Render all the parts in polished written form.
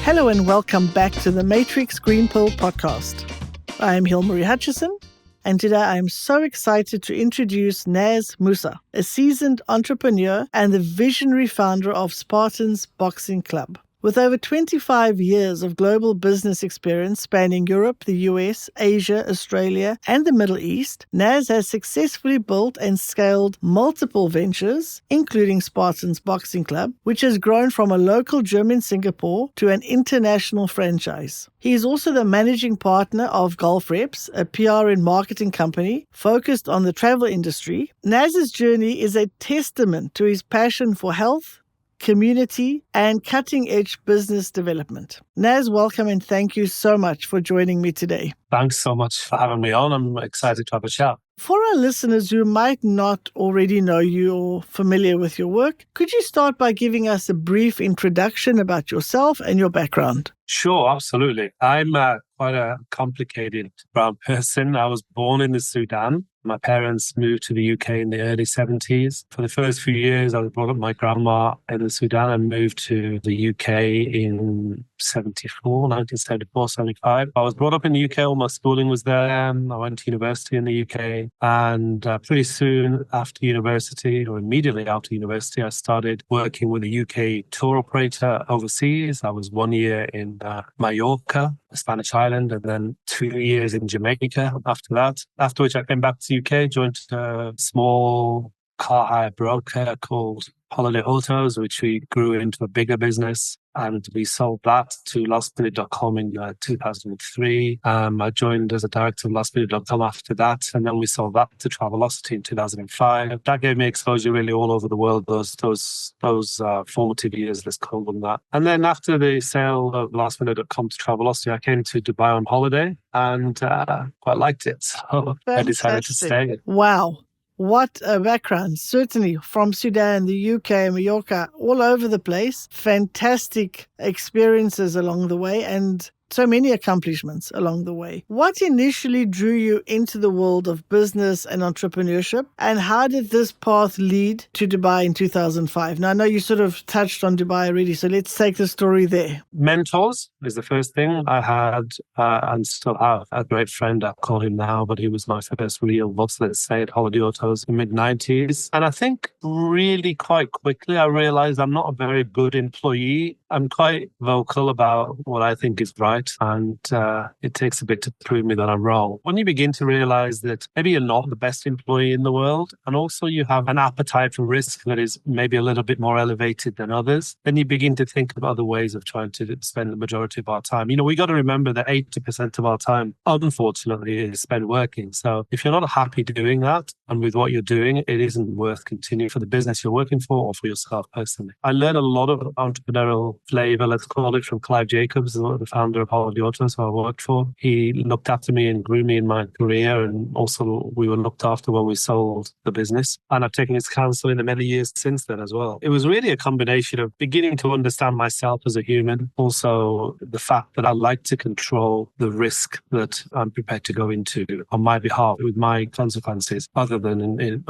Hello and welcome back to the Matrix Green Pill podcast. I am Hilmarie Hutchison, and today I am so excited to introduce Naz Musa, a seasoned entrepreneur and the visionary founder of Spartans Boxing Club. With over 25 years of global business experience spanning Europe, the US, Asia, Australia, and the Middle East, Naz has successfully built and scaled multiple ventures, including Spartans Boxing Club, which has grown from a local gym in Singapore to an international franchise. He is also the managing partner of Golf Reps, a PR and marketing company focused on the travel industry. Naz's journey is a testament to his passion for health, community, and cutting-edge business development. Naz, welcome and thank you so much for joining me today. Thanks so much for having me on. I'm excited to have a chat. For our listeners who might not already know you or familiar with your work, could you start by giving us a brief introduction about yourself and your background? Sure, absolutely. I'm quite a complicated brown person. I was born in the Sudan. My parents moved to the UK in the early 70s. For the first few years, I was brought up by my grandma in the Sudan and moved to the UK in 1974, 75. I was brought up in the UK. All my schooling was there. I went to university in the UK. And pretty soon after university, or immediately after university, I started working with a UK tour operator overseas. I was 1 year in Mallorca, a Spanish island, and then 2 years in Jamaica after that. After which I came back to the UK, joined a small car hire broker called Holiday Autos, which we grew into a bigger business. And we sold that to lastminute.com in 2003. I joined as a director of lastminute.com after that. And then we sold that to Travelocity in 2005. That gave me exposure really all over the world, those formative years, let's call them that. And then after the sale of lastminute.com to Travelocity, I came to Dubai on holiday and quite liked it. So I decided to stay. Wow. What a background. Certainly from Sudan, the UK, Mallorca, all over the place. Fantastic experiences along the way and so many accomplishments along the way. What initially drew you into the world of business and entrepreneurship, and how did this path lead to Dubai in 2005? Now, I know you sort of touched on Dubai already, so let's take the story there. Mentors is the first thing. I had and still have a great friend, I call him now, but he was my first real boss, let's say, at Holiday Autos in the mid-90s. And I think really quite quickly I realized I'm not a very good employee. I'm quite vocal about what I think is right. And it takes a bit to prove me that I'm wrong. When you begin to realize that maybe you're not the best employee in the world, and also you have an appetite for risk that is maybe a little bit more elevated than others, then you begin to think of other ways of trying to spend the majority of our time. You know, we got to remember that 80% of our time, unfortunately, is spent working. So if you're not happy doing that and with what you're doing, it isn't worth continuing for the business you're working for or for yourself personally. I learned a lot of entrepreneurial flavor, let's call it, from Clive Jacobs, the founder of Holiday Autos, who I worked for. He looked after me and grew me in my career, and also we were looked after when we sold the business. And I've taken his counsel in the many years since then as well. It was really a combination of beginning to understand myself as a human, also the fact that I like to control the risk that I'm prepared to go into on my behalf with my consequences, rather than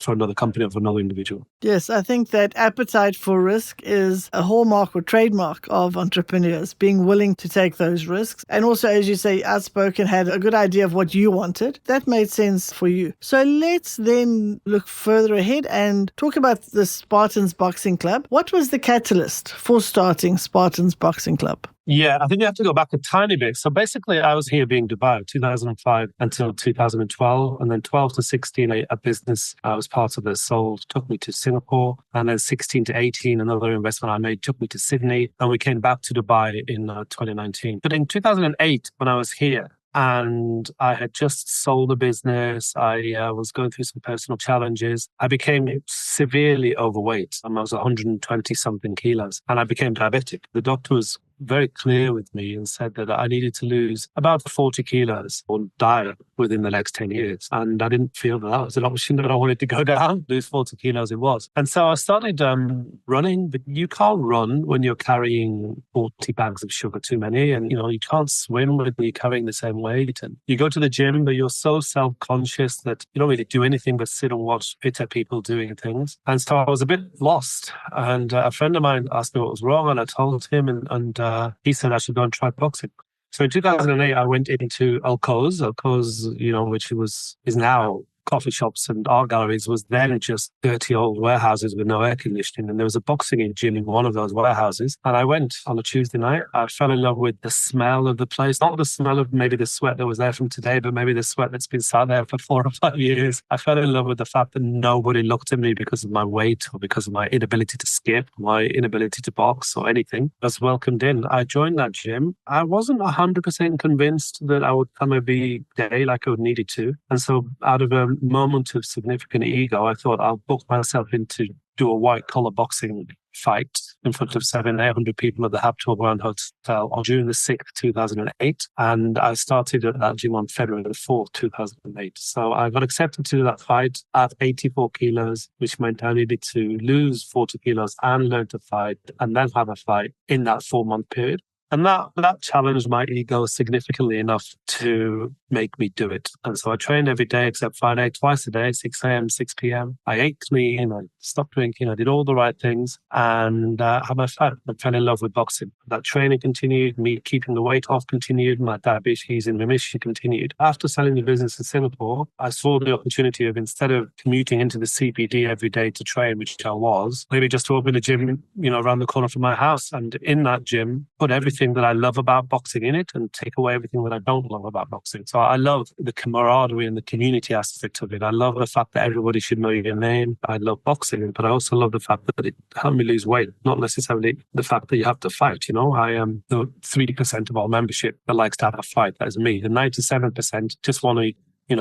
for another company or for another individual. Yes, I think that appetite for risk is a hallmark or trademark of entrepreneurs, being willing to take those risks. And also, as you say, outspoken, had a good idea of what you wanted. That made sense for you. So let's then look further ahead and talk about the Spartans Boxing Club. What was the catalyst for starting Spartans Boxing Club? Yeah, I think you have to go back a tiny bit. So basically, I was here being Dubai 2005 until 2012. And then 12 to 16, a business I was part of that sold took me to Singapore. And then 16 to 18, another investment I made took me to Sydney. And we came back to Dubai in 2019. But in 2008, when I was here, and I had just sold a business. I was going through some personal challenges. I became severely overweight. I was 120 something kilos and I became diabetic. The doctor was very clear with me and said that I needed to lose about 40 kilos or die within the next 10 years. And I didn't feel that was an option that I wanted to go down. Lose 40 kilos it was. And so I started running, but you can't run when you're carrying 40 bags of sugar too many. And, you know, you can't swim when you're carrying the same weight. And you go to the gym, but you're so self-conscious that you don't really do anything but sit and watch fitter people doing things. And so I was a bit lost. And a friend of mine asked me what was wrong. And I told him, and he said I should go and try boxing. So in 2008, I went into Alcoz, which is now coffee shops and art galleries, was then just dirty old warehouses with no air conditioning. And there was a boxing gym in one of those warehouses. And I went on a Tuesday night. I fell in love with the smell of the place, not the smell of maybe the sweat that was there from today, but maybe the sweat that's been sat there for 4 or 5 years. I fell in love with the fact that nobody looked at me because of my weight or because of my inability to skip, my inability to box or anything. I was welcomed in. I joined that gym. I wasn't 100% convinced that I would come every day like I would needed to. And so out of a moment of significant ego, I thought I'll book myself in to do a white collar boxing fight in front of 700-800 people at the Habtoor Grand Hotel on June the 6th, 2008. And I started at that gym on February the 4th, 2008. So I got accepted to do that fight at 84 kilos, which meant I needed to lose 40 kilos and learn to fight and then have a fight in that 4-month period. And that challenged my ego significantly enough to make me do it. And so I trained every day except Friday, twice a day, 6 a.m., 6 p.m. I ate clean, I stopped drinking, I did all the right things and had my fight. I fell in love with boxing. That training continued, me keeping the weight off continued, my diabetes in remission continued. After selling the business in Singapore, I saw the opportunity of, instead of commuting into the CBD every day to train, which I was, maybe just to open a gym, around the corner from my house. And in that gym, put everything that I love about boxing in it and take away everything that I don't love about boxing. So I love the camaraderie and the community aspect of it. I love the fact that everybody should know your name. I love boxing, but I also love the fact that it helped me lose weight, not necessarily the fact that you have to fight. I am the 3% of our membership that likes to have a fight. That is me. The 97% just want to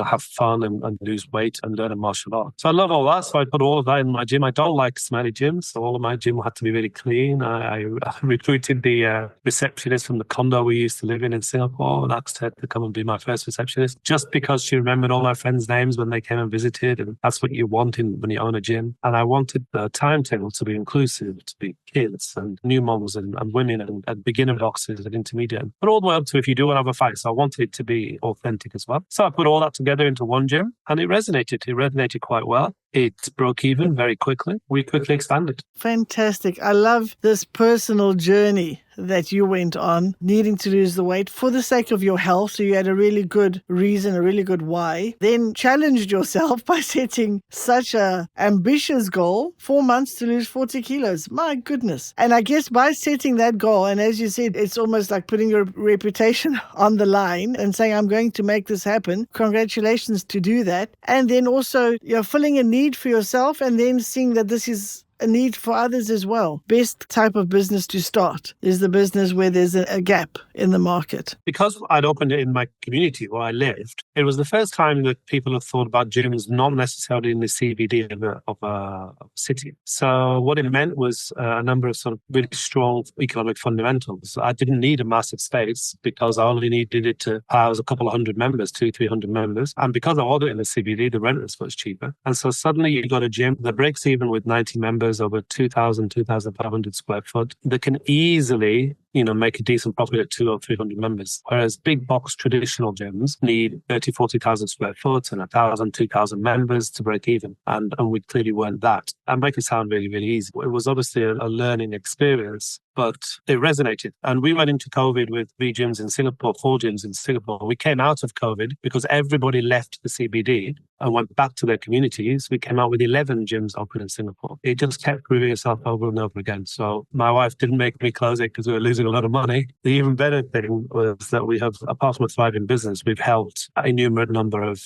have fun and lose weight and learn a martial art. So I love all that. So I put all of that in my gym. I don't like smelly gyms. So all of my gym had to be really clean. I recruited the receptionist from the condo we used to live in Singapore and asked her to come and be my first receptionist just because she remembered all my friends' names when they came and visited. And that's what you want when you own a gym. And I wanted the timetable to be inclusive, to be kids and new moms and women and beginner boxers and intermediate. But all the way up to if you do want to have a fight. So I wanted it to be authentic as well. So I put all that together into one gym and it resonated. It resonated quite well. It broke even very quickly. We quickly expanded. Fantastic. I love this personal journey that you went on, needing to lose the weight for the sake of your health. So you had a really good reason, a really good why. Then challenged yourself by setting such a ambitious goal, 4 months to lose 40 kilos. My goodness. And I guess by setting that goal, and as you said, it's almost like putting your reputation on the line and saying, I'm going to make this happen. Congratulations to do that. And then also you're filling a need for yourself and then seeing that this is a need for others as well. Best type of business to start is the business where there's a gap in the market. Because I'd opened it in my community where I lived, it was the first time that people have thought about gyms not necessarily in the CBD of a city. So what it meant was a number of sort of really strong economic fundamentals. I didn't need a massive space because I only needed it to house a couple of hundred members, 200-300 members. And because I ordered it in the CBD, the rent was much cheaper. And so suddenly you got a gym that breaks even with 90 members over 2,000, 2,500 square foot that can easily, make a decent profit at 200 or 300 members. Whereas big box traditional gyms need 30, 40,000 square foot and 1,000, 2,000 members to break even. And we clearly weren't that. And make it sound really, really easy. It was obviously a learning experience, but it resonated. And we went into COVID with 3 gyms in Singapore, 4 gyms in Singapore. We came out of COVID because everybody left the CBD and went back to their communities. We came out with 11 gyms open in Singapore. It just kept proving itself over and over again. So my wife didn't make me close it because we were losing a lot of money. The even better thing was that we have, apart from a thriving business, we've helped a innumerable number of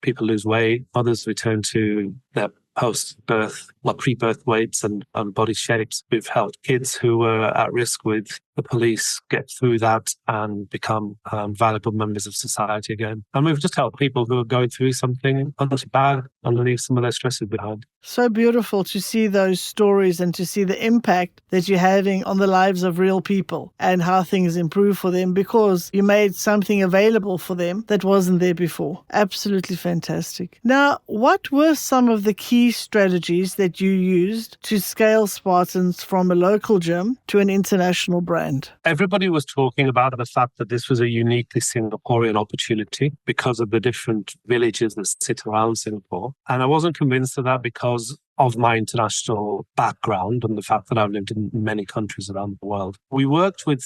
people lose weight, others return to their post-birth, pre-birth weights and body shapes. We've helped kids who were at risk with the police get through that and become valuable members of society again. And we've just helped people who are going through something bad and leave some of their stresses behind. So beautiful to see those stories and to see the impact that you're having on the lives of real people and how things improve for them because you made something available for them that wasn't there before. Absolutely fantastic. Now, what were some of the key strategies that you used to scale Spartans from a local gym to an international brand? Everybody was talking about the fact that this was a uniquely Singaporean opportunity because of the different villages that sit around Singapore. And I wasn't convinced of that because of my international background and the fact that I've lived in many countries around the world. We worked with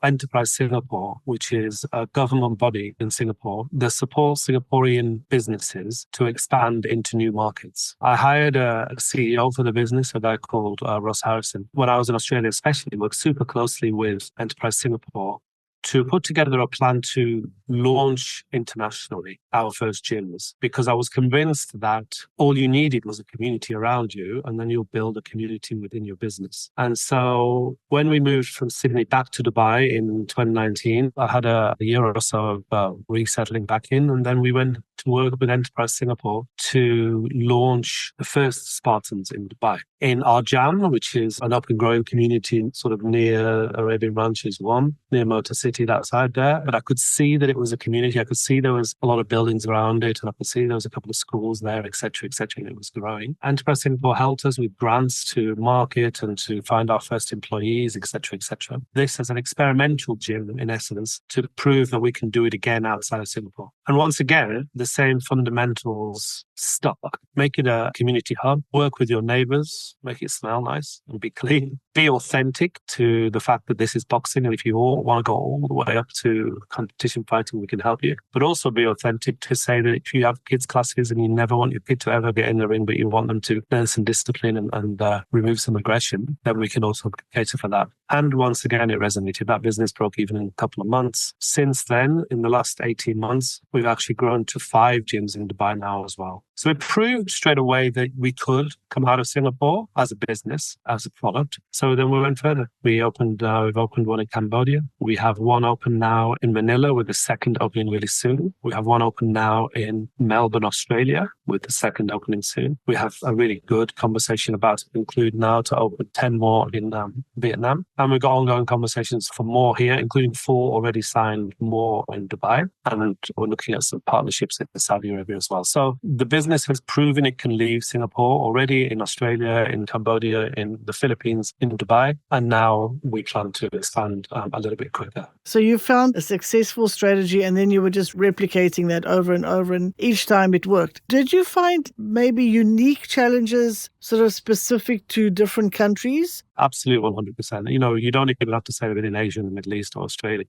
Enterprise Singapore, which is a government body in Singapore that supports Singaporean businesses to expand into new markets. I hired a CEO for the business, a guy called Ross Harrison. When I was in Australia especially, worked super closely with Enterprise Singapore to put together a plan to launch internationally our first gyms, because I was convinced that all you needed was a community around you, and then you'll build a community within your business. And so when we moved from Sydney back to Dubai in 2019, I had a year or so of resettling back in, and then we went to work with Enterprise Singapore to launch the first Spartans in Dubai. In Arjam, which is an up and growing community sort of near Arabian Ranches 1, near Motor City, that side there. But I could see that it was a community. I could see there was a lot of buildings around it, and I could see there was a couple of schools there, etc., and it was growing. Enterprise Singapore helped us with grants to market and to find our first employees, etc., etc. This as an experimental gym, in essence, to prove that we can do it again outside of Singapore. And once again, the same fundamentals stuck. Make it a community hub, work with your neighbors, make it smell nice and be clean. Be authentic to the fact that this is boxing, and if you all want to go all the way up to competition fighting, we can help you. But also be authentic to say that if you have kids' classes and you never want your kid to ever get in the ring, but you want them to learn some discipline and remove some aggression, then we can also cater for that. And once again, it resonated. That business broke even in a couple of months. Since then, in the last 18 months, we've actually grown to 5 gyms in Dubai now as well. So it proved straight away that we could come out of Singapore as a business, as a product. So then we went further. We've opened one in Cambodia. We have one open now in Manila, with the second opening really soon. We have one open now in Melbourne, Australia, with the second opening soon. We have a really good conversation about to conclude now to open 10 more in Vietnam. And we've got ongoing conversations for more here, including 4 already signed more in Dubai. And we're looking at some partnerships in Saudi Arabia as well. So the business has proven it can leave Singapore already, in Australia, in Cambodia, in the Philippines, in Dubai. And now we plan to expand a little bit quicker. So you found a successful strategy and then you were just replicating that over and over, and each time it worked. Did you find maybe unique challenges sort of specific to different countries? Absolutely, 100%. You don't even have to say within Asia and the Middle East or Australia,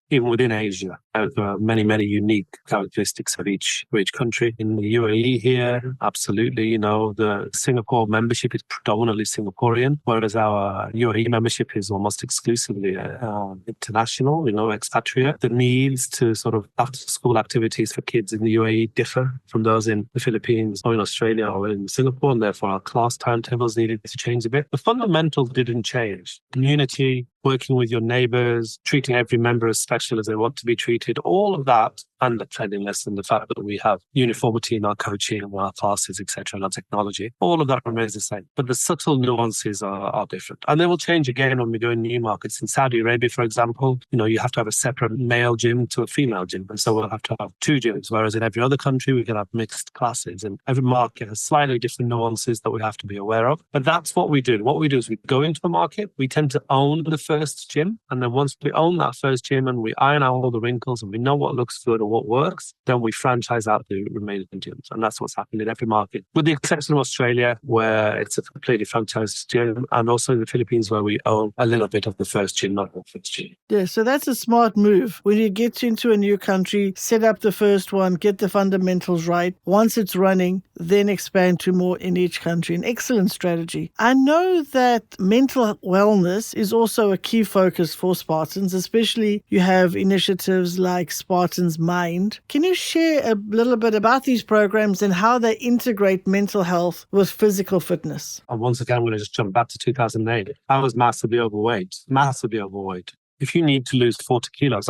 Even within Asia, there are many, many unique characteristics for each country. In the UAE here, absolutely, the Singapore membership is predominantly Singaporean, whereas our UAE membership is almost exclusively international, expatriate. The needs to sort of after-school activities for kids in the UAE differ from those in the Philippines or in Australia or in Singapore, and therefore our class timetables needed to change a bit. The fundamentals didn't change. Community, working with your neighbors, treating every member as special as they want to be treated, all of that, and the cleanliness and the fact that we have uniformity in our coaching and our classes, etc., and our technology, all of that remains the same. But the subtle nuances are different. And they will change again when we go in new markets. In Saudi Arabia, for example, you have to have a separate male gym to a female gym. And so we'll have to have 2 gyms, whereas in every other country, we can have mixed classes. And every market has slightly different nuances that we have to be aware of. But that's what we do. What we do is we go into the market, we tend to own the first gym. And then once we own that first gym and we iron out all the wrinkles and we know what looks good or what works, then we franchise out the remaining gyms. And that's what's happened in every market, with the exception of Australia, where it's a completely franchised gym, and also in the Philippines, where we own a little bit of the first gym, not the first gym. Yeah, so that's a smart move. When you get into a new country, set up the first one, get the fundamentals right. Once it's running, then expand to more in each country. An excellent strategy. I know that mental wellness is also a key focus for Spartans, especially you have initiatives like Spartans Mind. Can you share a little bit about these programs and how they integrate mental health with physical fitness? And once again, I'm going to just jump back to 2008. I was massively overweight. If you need to lose 40 kilos,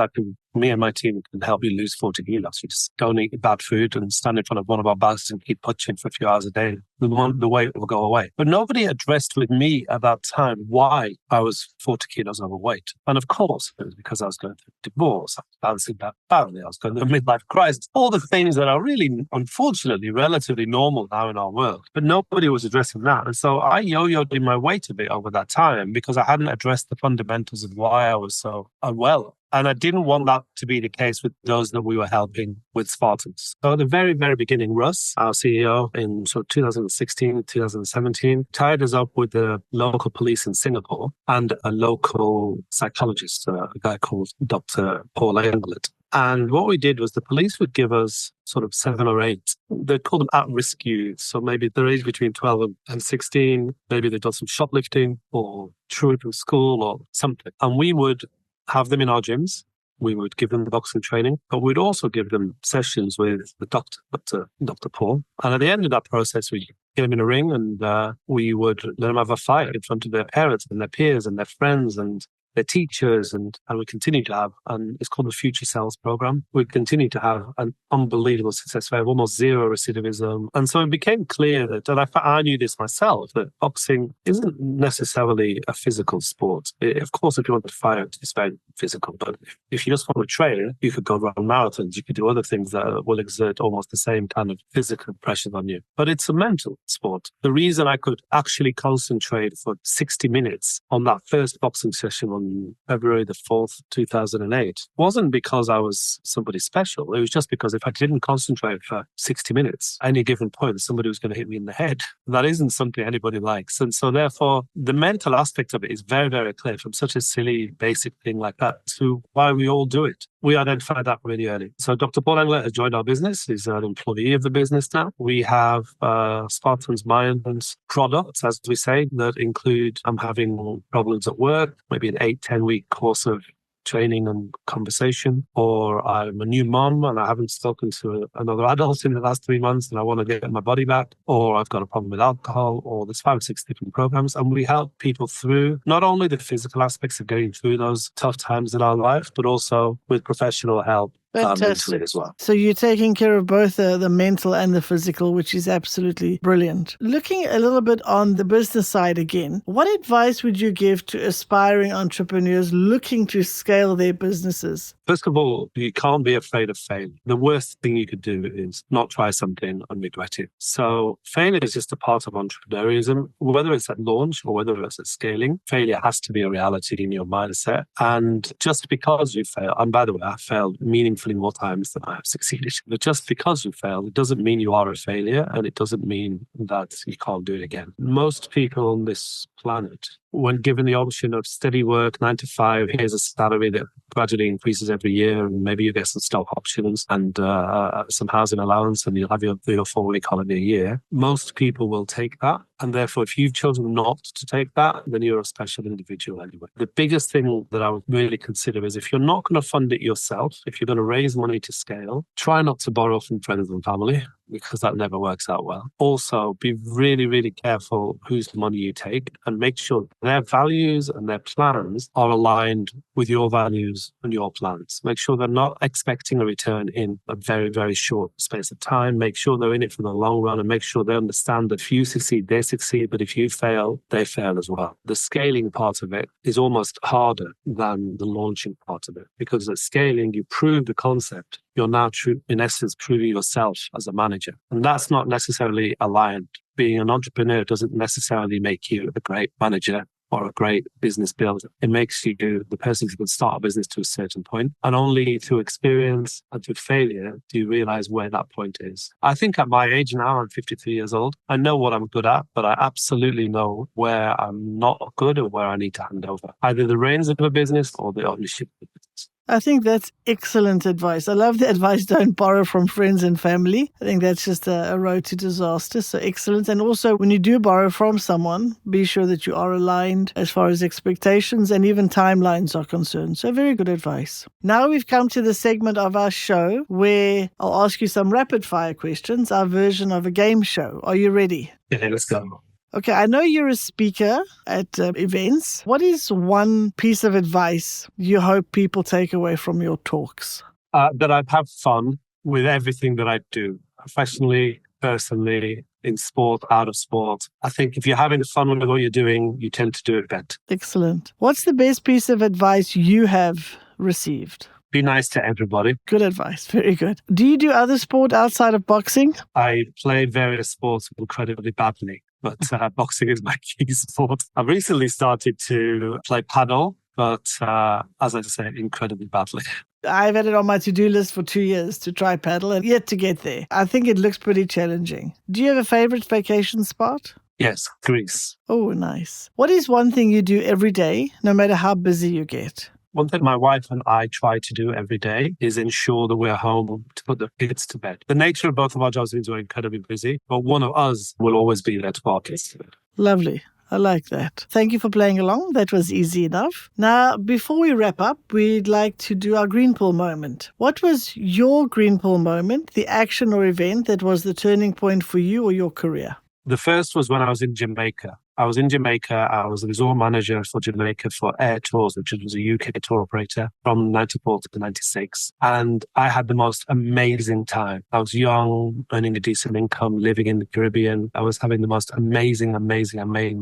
me and my team can help you lose 40 kilos. You just don't eat bad food and stand in front of one of our bags and keep punching for a few hours a day. The weight will go away. But nobody addressed with me at that time why I was 40 kilos overweight. And of course, it was because I was going through a divorce, I was balancing that family, I was going through a midlife crisis, all the things that are really, unfortunately, relatively normal now in our world. But nobody was addressing that. And so I yo-yoed in my weight a bit over that time because I hadn't addressed the fundamentals of why I was so unwell. And I didn't want that to be the case with those that we were helping with Spartans. So at the very, very beginning, Russ, our CEO in sort of 2016, 2017, tied us up with the local police in Singapore and a local psychologist, a guy called Dr. Paul Englert. And what we did was the police would give us sort of 7 or 8. They call them at-risk youth. So maybe they're aged between 12 and 16. Maybe they've done some shoplifting or threw from school or something. And we would have them in our gyms. We would give them the boxing training, but we'd also give them sessions with the Dr. Paul. And at the end of that process, we get them in a ring and we would let them have a fight in front of their parents and their peers and their friends and their teachers, and we continue to have, and it's called the Future Selves program. We continue to have an unbelievable success rate, almost zero recidivism. And so it became clear that, and I knew this myself, that boxing isn't necessarily a physical sport. Of course, if you want to fight, it's very physical, but if you just want to train, you could go run marathons, you could do other things that will exert almost the same kind of physical pressure on you. But it's a mental sport. The reason I could actually concentrate for 60 minutes on that first boxing session on February the 4th, 2008, wasn't because I was somebody special. It was just because if I didn't concentrate for 60 minutes, at any given point, somebody was going to hit me in the head. That isn't something anybody likes. And so therefore, the mental aspect of it is very, very clear, from such a silly, basic thing like that to why we all do it. We identified that really early. So Dr. Paul Englert has joined our business. He's an employee of the business now. We have Spartans Minds products, as we say, that include I'm having problems at work, maybe an 8-10 week course of training and conversation, or I'm a new mom and I haven't spoken to another adult in the last 3 months and I want to get my body back, or I've got a problem with alcohol, or there's 5 or 6 different programs. And we help people through not only the physical aspects of getting through those tough times in our life, but also with professional help. Mentally as well. So you're taking care of both the mental and the physical, which is absolutely brilliant. Looking a little bit on the business side again, what advice would you give to aspiring entrepreneurs looking to scale their businesses? First of all, you can't be afraid of failure. The worst thing you could do is not try something and regret it. So failure is just a part of entrepreneurship, whether it's at launch or whether it's at scaling. Failure has to be a reality in your mindset. And just because you fail, and by the way, I failed meaningfully more times than I have succeeded. But just because you failed, it doesn't mean you are a failure, and it doesn't mean that you can't do it again. Most people on this planet, when given the option of steady work, 9 to 5, here's a salary that gradually increases every year, and maybe you get some stock options and some housing allowance, and you'll have your 3 or 4 week holiday a year. Most people will take that. And therefore, if you've chosen not to take that, then you're a special individual anyway. The biggest thing that I would really consider is if you're not going to fund it yourself, if you're going to raise money to scale, try not to borrow from friends and family, because that never works out well. Also, be really, really careful whose money you take and make sure their values and their plans are aligned with your values and your plans. Make sure they're not expecting a return in a very, very short space of time. Make sure they're in it for the long run, and make sure they understand that if you succeed, they succeed, but if you fail, they fail as well. The scaling part of it is almost harder than the launching part of it, because at scaling, you prove the concept. You're now, in essence, proving yourself as a manager. And that's not necessarily aligned. Being an entrepreneur doesn't necessarily make you a great manager or a great business builder. It makes you the person who can start a business to a certain point. And only through experience and through failure do you realize where that point is. I think at my age now, I'm 53 years old, I know what I'm good at, but I absolutely know where I'm not good and where I need to hand over either the reins of a business or the ownership of the business. I think that's excellent advice. I love the advice, don't borrow from friends and family. I think that's just a road to disaster. So excellent. And also, when you do borrow from someone, be sure that you are aligned as far as expectations and even timelines are concerned. So very good advice. Now we've come to the segment of our show where I'll ask you some rapid fire questions, our version of a game show. Are you ready? Yeah, let's go. Okay, I know you're a speaker at events. What is one piece of advice you hope people take away from your talks? That I have fun with everything that I do, professionally, personally, in sport, out of sport. I think if you're having fun with what you're doing, you tend to do it better. Excellent. What's the best piece of advice you have received? Be nice to everybody. Good advice. Very good. Do you do other sport outside of boxing? I play various sports incredibly badly, but boxing is my key sport. I've recently started to play paddle but as I say, incredibly badly. I've had it on my to-do list for 2 years to try paddle and yet to get there. I think it looks pretty challenging. Do you have a favorite vacation spot? Yes, Greece. Oh, nice. What is one thing you do every day, no matter how busy you get? One thing my wife and I try to do every day is ensure that we're home to put the kids to bed. The nature of both of our jobs means we're incredibly busy, but one of us will always be there to put our kids to bed. Lovely. I like that. Thank you for playing along. That was easy enough. Now, before we wrap up, we'd like to do our green pill moment. What was your green pill moment, the action or event that was the turning point for you or your career? The first was when I was in Jamaica. I was a resort manager for Jamaica for Air Tours, which was a UK tour operator from 94 to 96. And I had the most amazing time. I was young, earning a decent income, living in the Caribbean. I was having the most amazing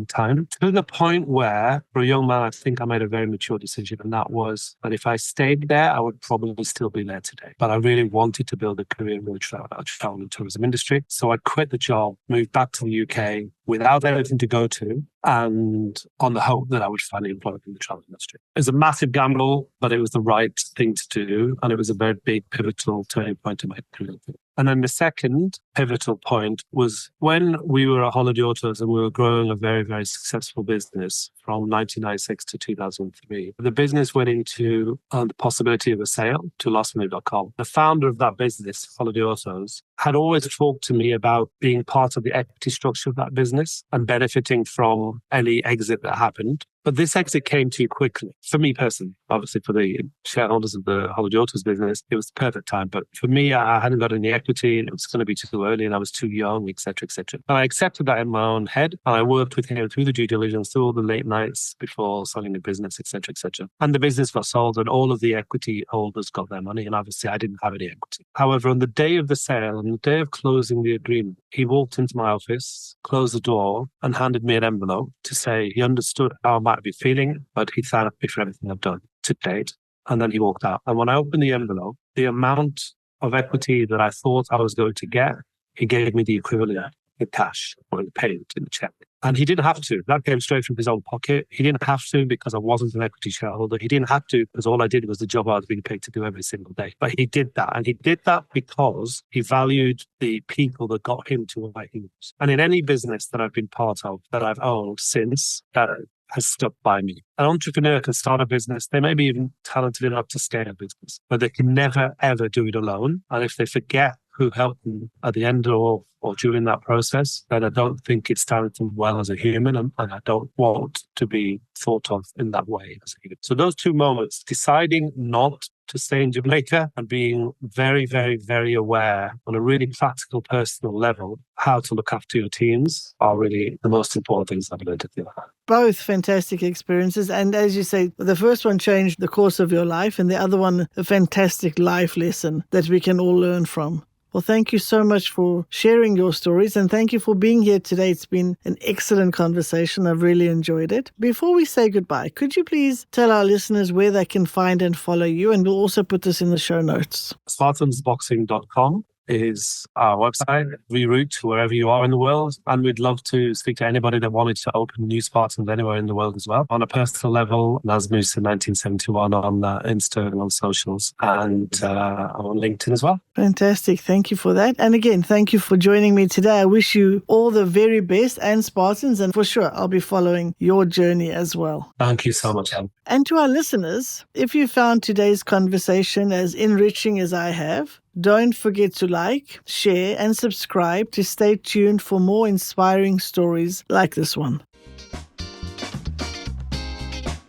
time, to the point where, for a young man, I think I made a very mature decision. And that was that if I stayed there, I would probably still be there today. But I really wanted to build a career in the travel and tourism industry. So I quit the job, moved back to the UK without anything to go to, and on the hope that I would find employment in the travel industry. It was a massive gamble, but it was the right thing to do. And it was a very big pivotal turning point in my career. And then the second pivotal point was when we were at Holiday Autos and we were growing a very, very successful business from 1996 to 2003. The business went into the possibility of a sale to lastminute.com. The founder of that business, Holiday Autos, had always talked to me about being part of the equity structure of that business and benefiting from any exit that happened. But this exit came too quickly. For me personally, obviously for the shareholders of the Holiday Autos business, it was the perfect time. But for me, I hadn't got any equity and it was going to be too early and I was too young, etc., etc. And I accepted that in my own head. And I worked with him through the due diligence, through all the late nights before selling the business, etc., etc. And the business got sold and all of the equity holders got their money. And obviously I didn't have any equity. However, on the day of the sale, on the day of closing the agreement, he walked into my office, closed the door and handed me an envelope to say he understood how I might be feeling, but he thanked me for everything I've done to date. And then he walked out. And when I opened the envelope, the amount of equity that I thought I was going to get, he gave me the equivalent in cash or in payment in the check. And he didn't have to. That came straight from his own pocket. He didn't have to because I wasn't an equity shareholder. He didn't have to because all I did was the job I was being paid to do every single day. But he did that. And he did that because he valued the people that got him to where he was. And in any business that I've been part of, that I've owned since, that has stuck by me. An entrepreneur can start a business. They may be even talented enough to scale a business, but they can never, ever do it alone. And if they forget who helped them at the end or during that process, then I don't think it stands them well as a human, and I don't want to be thought of in that way as a human. So those two moments, deciding not to stay in Jamaica and being very, very, very aware on a really practical, personal level, how to look after your teams are really the most important things I've learned at the other. Both fantastic experiences. And as you say, the first one changed the course of your life and the other one, a fantastic life lesson that we can all learn from. Well, thank you so much for sharing your stories and thank you for being here today. It's been an excellent conversation. I've really enjoyed it. Before we say goodbye, could you please tell our listeners where they can find and follow you? And we'll also put this in the show notes. Spartansboxing.com is our website. We route to wherever you are in the world. And we'd love to speak to anybody that wanted to open new Spartans anywhere in the world as well. On a personal level, Naz Musa 1971 on Insta and on socials and on LinkedIn as well. Fantastic. Thank you for that. And again, thank you for joining me today. I wish you all the very best and Spartans. And for sure, I'll be following your journey as well. Thank you so much, Helen. And to our listeners, if you found today's conversation as enriching as I have, don't forget to like, share, and subscribe to stay tuned for more inspiring stories like this one.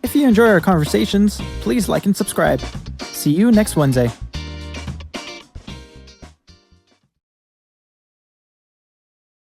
If you enjoy our conversations, please like and subscribe. See you next Wednesday.